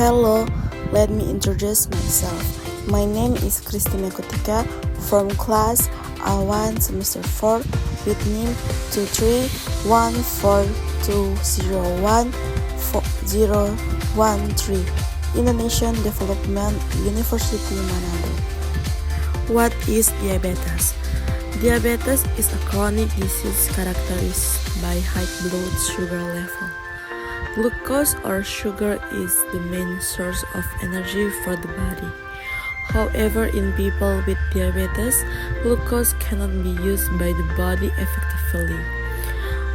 Hello, let me introduce myself. My name is Christina Kutika from class A1 semester 4 with NIM 23142014013, Indonesian Development University Manado. What is diabetes? Diabetes is a chronic disease characterized by high blood sugar level. Glucose or sugar is the main source of energy for the body. However, in people with diabetes, glucose cannot be used by the body effectively.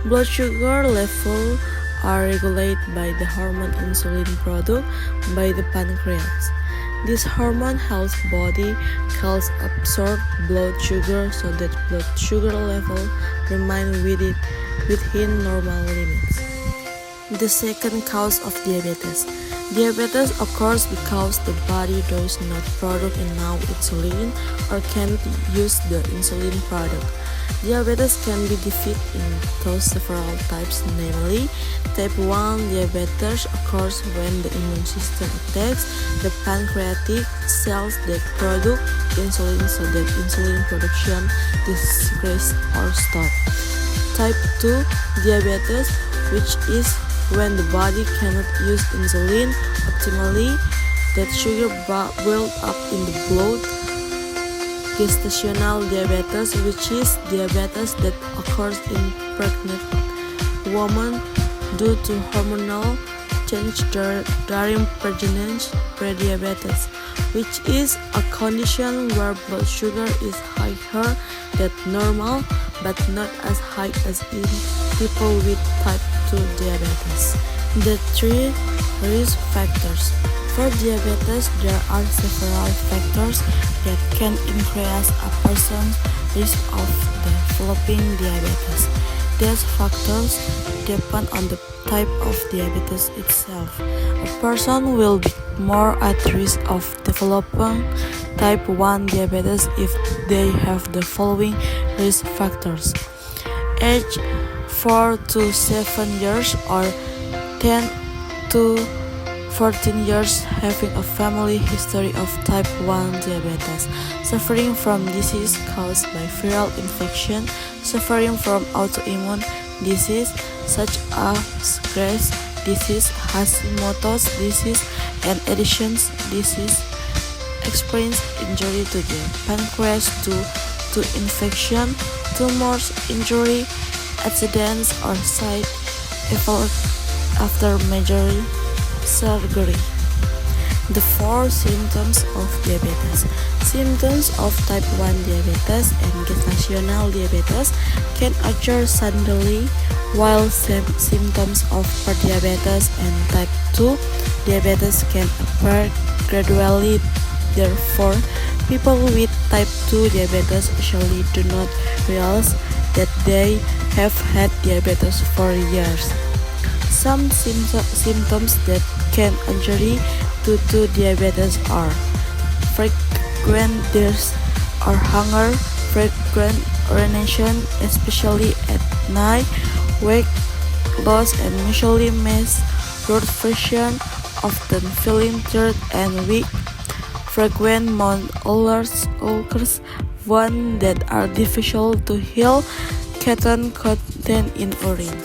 Blood sugar levels are regulated by the hormone insulin produced by the pancreas. This hormone helps body cells absorb blood sugar so that blood sugar level remain within normal limits. The second cause of diabetes. Diabetes occurs because the body does not produce enough insulin or can't use the insulin product. Diabetes can be divided into several types, namely, type 1 diabetes occurs when the immune system attacks the pancreatic cells that produce insulin so that insulin production decreases or stops. Type 2 diabetes, which is when the body cannot use insulin optimally, that sugar builds up in the blood. Gestational diabetes, which is diabetes that occurs in pregnant women due to hormonal change during pregnancy. Prediabetes, which is a condition where blood sugar is higher than normal but not as high as in people with type 2 diabetes. The three risk factors. For diabetes, there are several factors that can increase a person's risk of developing diabetes. These factors depend on the type of diabetes itself. A person will be more at risk of developing type 1 diabetes if they have the following risk factors: age 4 to 7 years or 10 to 14 years, having a family history of type 1 diabetes, suffering from disease caused by viral infection, suffering from autoimmune disease such as Graves' disease, Hashimoto's disease, and Addison's disease, experience injury to the pancreas due to infection, tumors, injury, accidents, or side effects after major surgery. The four symptoms of diabetes. Symptoms of type 1 diabetes and gestational diabetes can occur suddenly, while symptoms of prediabetes and type 2 diabetes can appear gradually. Therefore, people with type 2 diabetes usually do not realize that they have had diabetes for years. Some symptoms that can occur due to diabetes are frequent thirst or hunger, frequent urination, especially at night, weight loss and usually miss blood pressure, often feeling tired and weak, frequent mouth ulcers, wounds that are difficult to heal, ketone content in urine.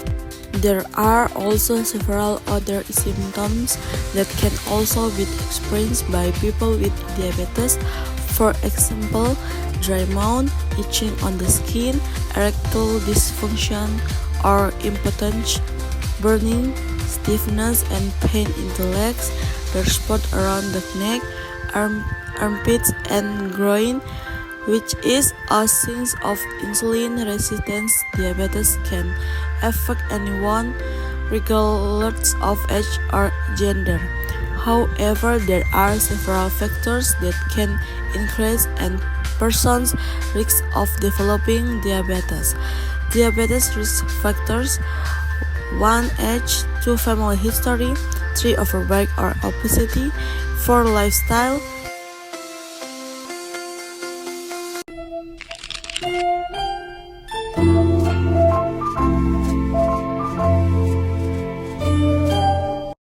There are also several other symptoms that can also be experienced by people with diabetes. For example, dry mouth, itching on the skin, erectile dysfunction or impotence, burning, stiffness and pain in the legs, dark spot around the neck, armpits and groin, which is a sign of insulin resistance. Diabetes can affect anyone regardless of age or gender. However, there are several factors that can increase a person's risk of developing diabetes. Diabetes risk factors: 1. Age, 2. Family history, 3. Overweight or obesity, 4. Lifestyle,